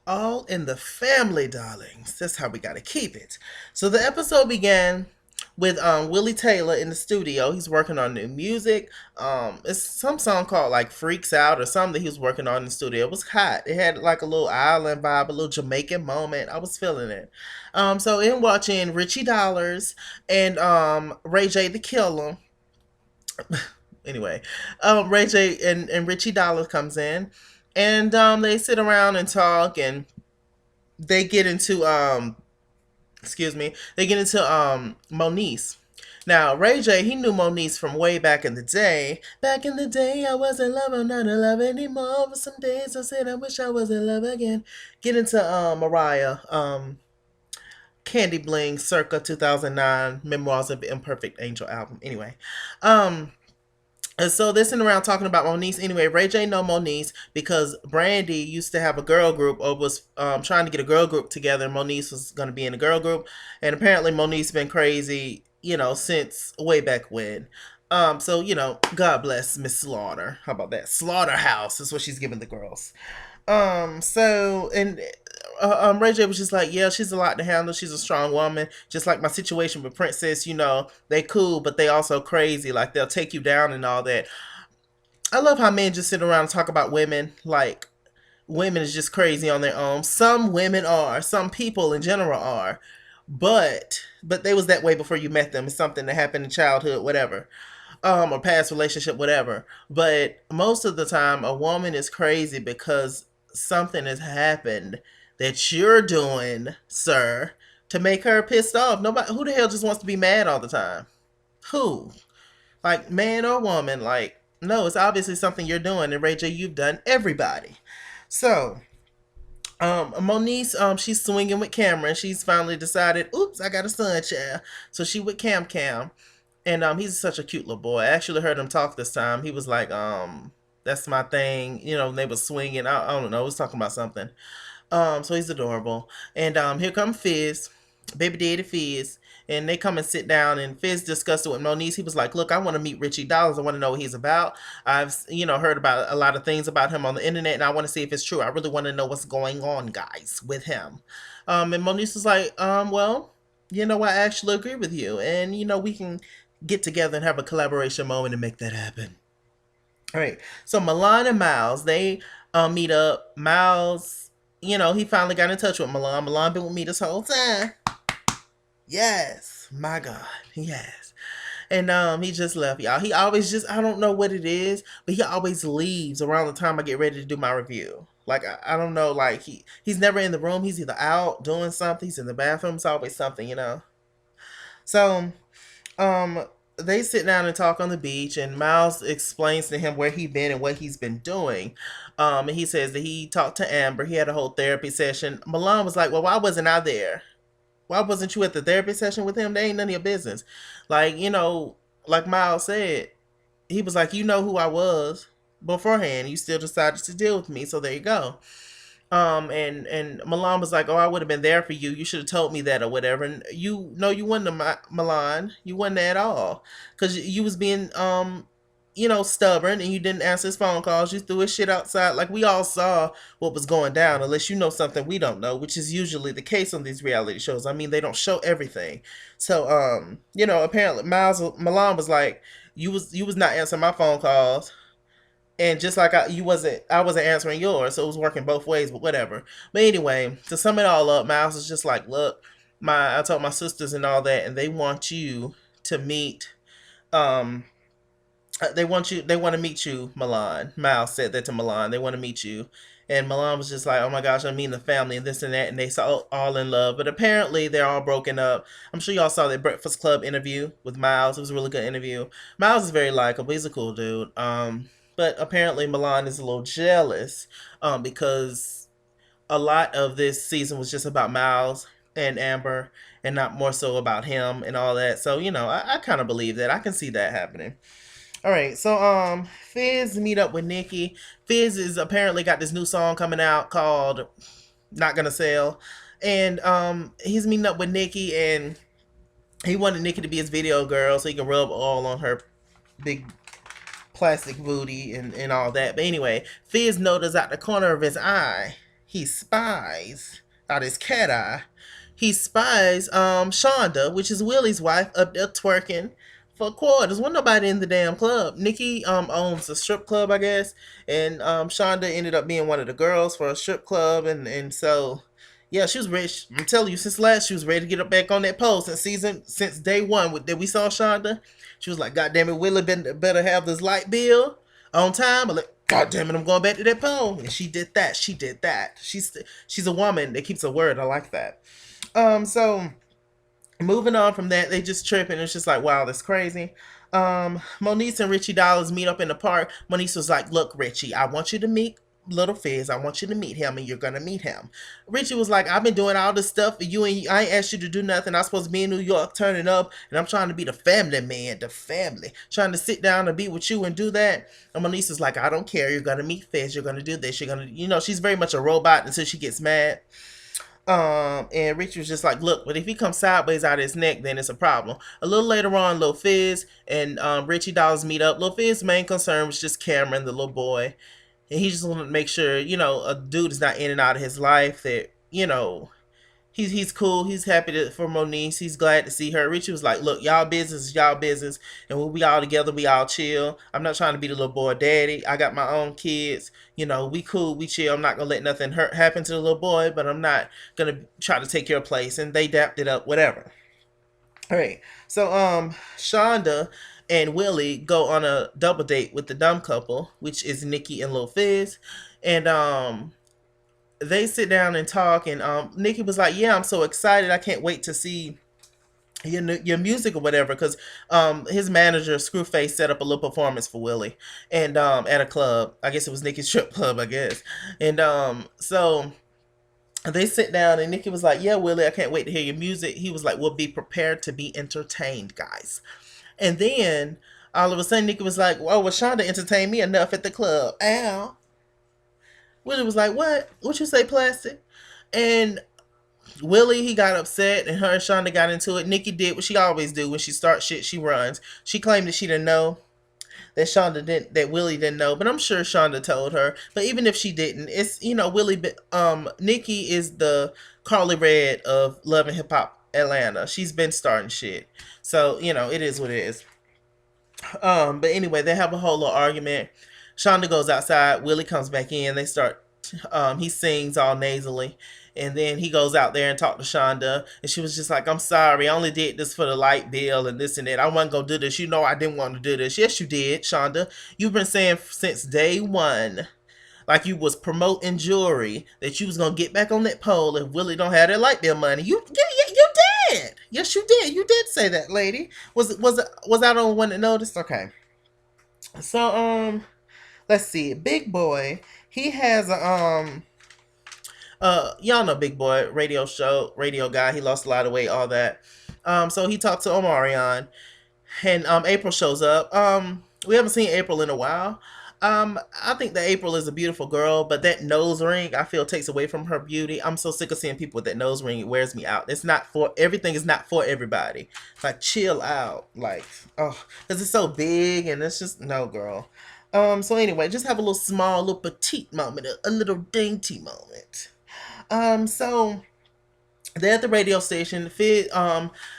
All in the family, darlings. That's how we gotta keep it. So the episode began with Willie Taylor in the studio. He's working on new music. It's some song called like Freaks Out or something he was working on in the studio. It was hot. It had like a little island vibe, a little Jamaican moment. I was feeling it. So in watching Richie Dollars and Ray J the Killer. Anyway, Ray J and Richie Dollars comes in, and they sit around and talk, and they get into they get into Moniece. Now Ray J, he knew Moniece from way back in the day. Back in the day, I was in love, I'm not in love anymore. For some days I said I wish I was in love again. Get into Mariah, Candy Bling, circa 2009, Memoirs of the Imperfect Angel album. Anyway, um, and so they're sitting around talking about Moniece. Anyway, Ray J know Moniece because Brandy used to have a girl group or was trying to get a girl group together. Moniece was going to be in a girl group. And apparently Moniece been crazy, since way back when. So, God bless Miss Slaughter. How about that? Slaughterhouse is what she's giving the girls. Ray J was just like, yeah, she's a lot to handle. She's a strong woman. Just like my situation with Princess, they cool, but they also crazy. Like they'll take you down and all that. I love how men just sit around and talk about women like women is just crazy on their own. Some women are, some people in general are, but they was that way before you met them. It's something that happened in childhood, whatever, or past relationship, whatever. But most of the time, a woman is crazy because something has happened that you're doing, sir, to make her pissed off. Nobody, who the hell just wants to be mad all the time? Who? Like man or woman? Like no, it's obviously something you're doing, and Ray J, you've done everybody. So Moniece, she's swinging with Cameron. She's finally decided, oops, I got a son child. So she with Cam. And he's such a cute little boy. I actually heard him talk this time. He was like, that's my thing. They were swinging. I don't know. He was talking about something. So he's adorable. And here come Fizz, baby daddy Fizz. And they come and sit down, and Fizz discussed it with Moniece. He was like, look, I want to meet Richie Dollars. I want to know what he's about. I've, heard about a lot of things about him on the internet, and I want to see if it's true. I really want to know what's going on, guys, with him. And Moniece was like, well, I actually agree with you. And, we can get together and have a collaboration moment and make that happen. All right. So Milan and Miles, they meet up. Miles, he finally got in touch with Milan. Milan been with me this whole time. Yes, my God, he has. And he just left, y'all. He always just, I don't know what it is, but he always leaves around the time I get ready to do my review. Like I don't know, like he's never in the room. He's either out doing something, he's in the bathroom. It's always something. So they sit down and talk on the beach, and Miles explains to him where he's been and what he's been doing. And he says that he talked to Amber. He had a whole therapy session. Milan was like, well, why wasn't I there? Why wasn't you at the therapy session with him? They ain't none of your business. Like, like Miles said, he was like, you know who I was beforehand. You still decided to deal with me. So there you go. And Milan was like, oh, I would have been there for you. You should have told me that or whatever. And you wouldn't have, Milan. You wasn't there at all. Because you was being, stubborn, and you didn't answer his phone calls. You threw his shit outside. Like, we all saw what was going down, unless you know something we don't know, which is usually the case on these reality shows. I mean, they don't show everything. So, apparently Milan was like, you was not answering my phone calls. And just like I wasn't answering yours, so it was working both ways, but whatever. But anyway, to sum it all up, Miles is just like, look, I told my sisters and all that, and they want you to meet um they want to meet you, Milan. Miles said that to Milan. They want to meet you. And Milan was just like, oh my gosh, I'm meeting the family and this and that. And they saw all in love. But apparently they're all broken up. I'm sure y'all saw the Breakfast Club interview with Miles. It was a really good interview. Miles is very likable. He's a cool dude. But apparently Milan is a little jealous because a lot of this season was just about Miles and Amber and not more so about him and all that. So, I kind of believe that. I can see that happening. All right, so Fizz meet up with Nikki. Fizz is apparently got this new song coming out called "Not Gonna Sell," and he's meeting up with Nikki, and he wanted Nikki to be his video girl so he can rub oil on her big plastic booty and all that. But anyway, Fizz noticed out the corner of his eye he spies out his cat eye. He spies Shonda, which is Willie's wife, up there twerking for quarters. Wasn't nobody in the damn club. Nikki owns a strip club, I guess, and Shonda ended up being one of the girls for a strip club, and so yeah, she was rich. I'm telling you, since last she was ready to get up back on that pole since day one that we saw Shonda. She was like, God damn it, Willie better have this light bill on time. I'm like, God damn it, I'm going back to that pole. And she did that. She did that. She's a woman that keeps her word. I like that. So moving on from that, they just tripping. It's just like, wow, that's crazy. Moniece and Richie Dollars meet up in the park. Moniece was like, look, Richie, I want you to meet Little Fizz. I want you to meet him, and you're gonna meet him. Richie was like, I've been doing all this stuff for you, and I ain't asked you to do nothing. I'm supposed to be in New York turning up, and I'm trying to be the family man, the family. Trying to sit down and be with you and do that. And Moniece is like, I don't care. You're gonna meet Fizz. You're gonna do this. You're gonna, she's very much a robot until she gets mad. And Richie was just like, look, but if he comes sideways out of his neck, then it's a problem. A little later on, Lil Fizz and Richie Dawes meet up. Lil Fizz's main concern was just Cameron, the little boy. And he just wanted to make sure, a dude is not in and out of his life, that, he's cool. He's happy for Moniece. He's glad to see her. Richie was like, look, y'all business is y'all business. And when we all together, we all chill. I'm not trying to be the little boy daddy. I got my own kids. We cool, we chill. I'm not going to let nothing hurt happen to the little boy, but I'm not going to try to take your place. And they dapped it up, whatever. All right. So, Shonda and Willie go on a double date with the dumb couple, which is Nikki and Lil Fizz. And, they sit down and talk, and Nikki was like, yeah, I'm so excited. I can't wait to see your music or whatever, because his manager Screwface set up a little performance for Willie, and at a club. I guess it was Nikki's strip club, I guess. And so they sit down, and Nikki was like, yeah, Willie, I can't wait to hear your music. He was like, we'll be prepared to be entertained, guys. And then all of a sudden Nikki was like, oh, well, Shonda entertained me enough at the club. Ow. Willie was like, what? What you say, plastic? And Willie, he got upset, and her and Shonda got into it. Nikki did what she always do. When she starts shit, she runs. She claimed that she didn't know, that Willie didn't know, but I'm sure Shonda told her. But even if she didn't, it's, Willie, Nikki is the Carly Red of Love and Hip Hop Atlanta. She's been starting shit. So, it is what it is. But anyway, they have a whole little argument. Shonda goes outside. Willie comes back in. They start. He sings all nasally, and then he goes out there and talk to Shonda, and she was just like, "I'm sorry. I only did this for the light bill and this and that. I wasn't gonna do this. I didn't want to do this. Yes, you did, Shonda. You've been saying since day one." Like you was promoting jewelry that you was gonna get back on that pole if Willie don't have that light bill money. You did. Yes, you did. You did say that, lady. Was I the only one that noticed? Okay. So let's see. Big Boy, he has a y'all know Big Boy, radio guy. He lost a lot of weight, all that. So he talked to Omarion, and April shows up. We haven't seen April in a while. I think that April is a beautiful girl, but that nose ring I feel takes away from her beauty. I'm so sick of seeing people with that nose ring. It wears me out. It's not for everything. Is not for everybody. It's like, chill out, like, oh, because it's so big, and it's just no, girl. So anyway, just have a little small, little petite moment, a little dainty moment. So they're at the radio station.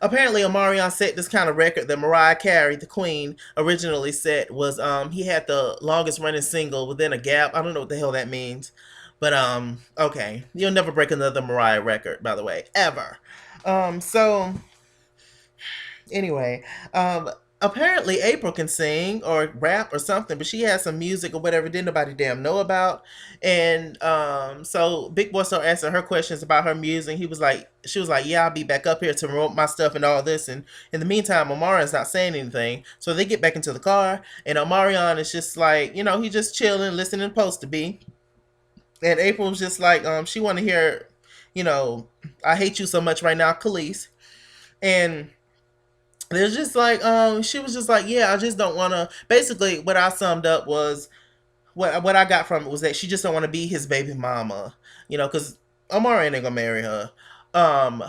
Apparently Omarion set this kind of record that Mariah Carey, the Queen, originally set. Was he had the longest running single within a gap. I don't know what the hell that means, but okay, you'll never break another Mariah record, by the way, ever. So anyway, apparently April can sing or rap or something, but she has some music or whatever didn't nobody damn know about. And so Big Boy started asking her questions about her music. She was like, yeah, I'll be back up here to promote my stuff and all this. And in the meantime, Omarion's not saying anything. So they get back into the car, and Omarion is just like, he's just chilling, listening, supposed to be. And April's just like, she want to hear, I hate you so much right now, Khalees. And there's just like, she was just like, yeah, I just don't want to. Basically, what I summed up was what I got from it was that she just don't want to be his baby mama, because Omari ain't gonna marry her. Um,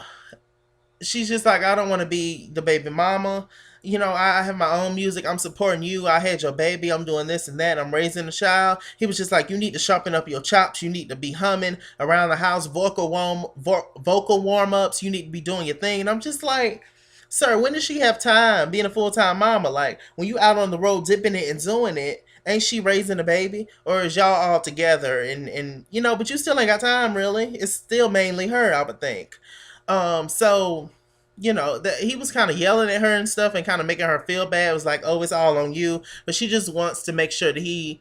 she's just like, I don't want to be the baby mama. I have my own music. I'm supporting you. I had your baby. I'm doing this and that. I'm raising a child. He was just like, you need to sharpen up your chops. You need to be humming around the house, vocal warm ups. You need to be doing your thing. And I'm just like, sir, when does she have time being a full time mama? Like when you out on the road dipping it and doing it, ain't she raising a baby? Or is y'all all together? And but you still ain't got time really. It's still mainly her, I would think. So that he was kind of yelling at her and stuff and kind of making her feel bad. It was like, oh, it's all on you. But she just wants to make sure that he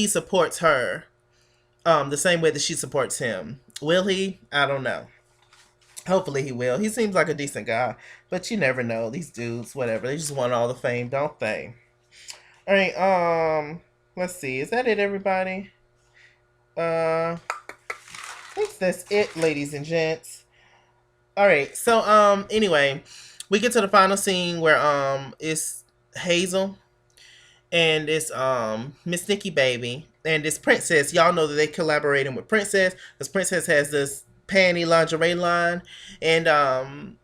supports her the same way that she supports him. Will he? I don't know. Hopefully he will. He seems like a decent guy, but you never know. These dudes, whatever, they just want all the fame, don't they? All right. Let's see. Is that it, everybody? I think that's it, ladies and gents. All right. So anyway, we get to the final scene where it's Hazel and it's Miss Nikki Baby and this Princess. Y'all know that they collaborating with Princess because Princess has this panty lingerie line, and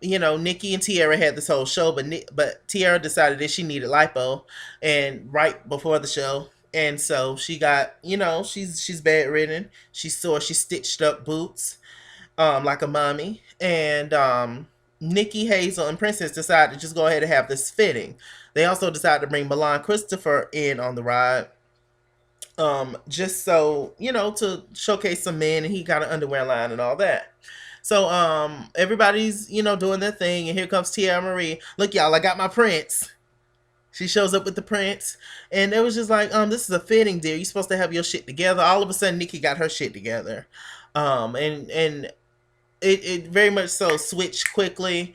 Nikki and Tiara had this whole show, but Tiara decided that she needed lipo, and right before the show. And so she got, she's bedridden. She's sore. She stitched up boots, like a mommy. And Nikki, Hazel, and Princess decided to just go ahead and have this fitting. They also decided to bring Milan Christopher in on the ride. Just so, to showcase some men, and he got an underwear line and all that. So everybody's, doing their thing, and here comes Tia Marie. Look, y'all, I got my prince. She shows up with the prince, and it was just like, this is a fitting, dear. You're supposed to have your shit together. All of a sudden, Nikki got her shit together. And it very much so switched quickly.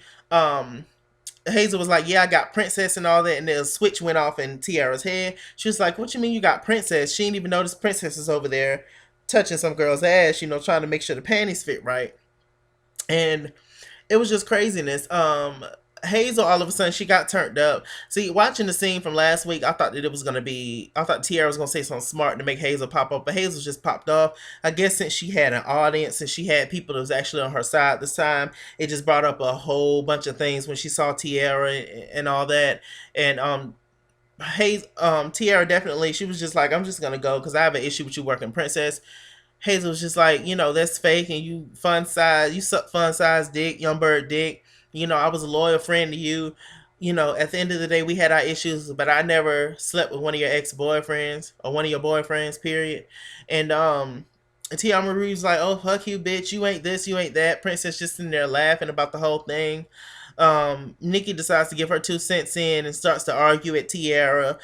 Hazel was like, yeah, I got Princess and all that. And then a switch went off in Tiara's head. She was like, what you mean you got Princess? She didn't even notice Princess is over there touching some girl's ass, trying to make sure the panties fit right. And it was just craziness. Hazel, all of a sudden, she got turned up. See, watching the scene from last week, I thought that it was gonna be. I thought Tiara was gonna say something smart to make Hazel pop up, but Hazel just popped off. I guess since she had an audience and she had people that was actually on her side this time, it just brought up a whole bunch of things when she saw Tiara and all that. And Tiara definitely, she was just like, I'm just gonna go because I have an issue with you working Princess. Hazel was just like, that's fake, and you suck fun size dick, young bird dick. I was a loyal friend to you. At the end of the day, we had our issues, but I never slept with one of your ex boyfriends or one of your boyfriends, period. And Tia Marie's like, oh, fuck you, bitch. You ain't this, you ain't that. Princess just sitting there laughing about the whole thing. Nikki decides to give her 2 cents in and starts to argue at Tiara.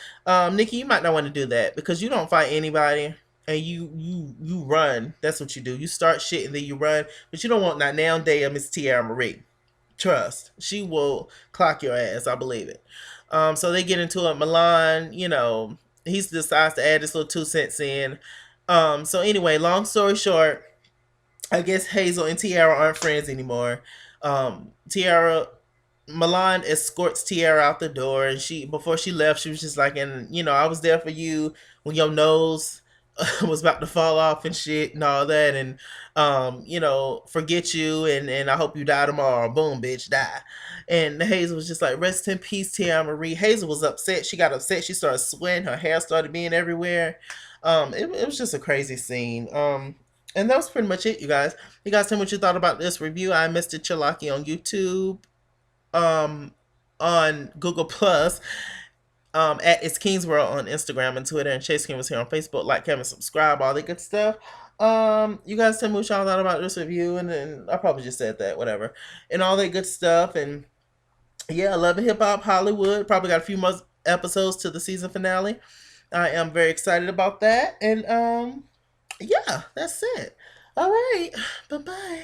Nikki, you might not want to do that because you don't fight anybody, and you run. That's what you do. You start shit and then you run, but you don't want that now day of Miss Tiara Marie. Trust, she will clock your ass. I believe it. So they get into it. Milan, he decides to add this little 2 cents in. So anyway, long story short, I guess Hazel and Tiara aren't friends anymore. Tiara Milan escorts Tiara out the door, and before she left, she was just like, and I was there for you when your nose was about to fall off and shit and all that, and forget you, and I hope you die tomorrow. Boom, bitch, die. And Hazel was just like, rest in peace, Tia Marie. Hazel was upset. She got upset. She started sweating. Her hair started being everywhere. It was just a crazy scene. And that was pretty much it, you guys. You guys tell me what you thought about this review. I Mr. Chalaki on YouTube, on Google Plus, at It's King's World on Instagram and Twitter, and Chase King was here on Facebook. Like, comment, subscribe, all that good stuff. You guys tell me what y'all thought about this review, and then I probably just said that, whatever, and all that good stuff. And yeah, I love Hip Hop Hollywood. Probably got a few more episodes to the season finale. I am very excited about that, and yeah, that's it. All right, bye bye.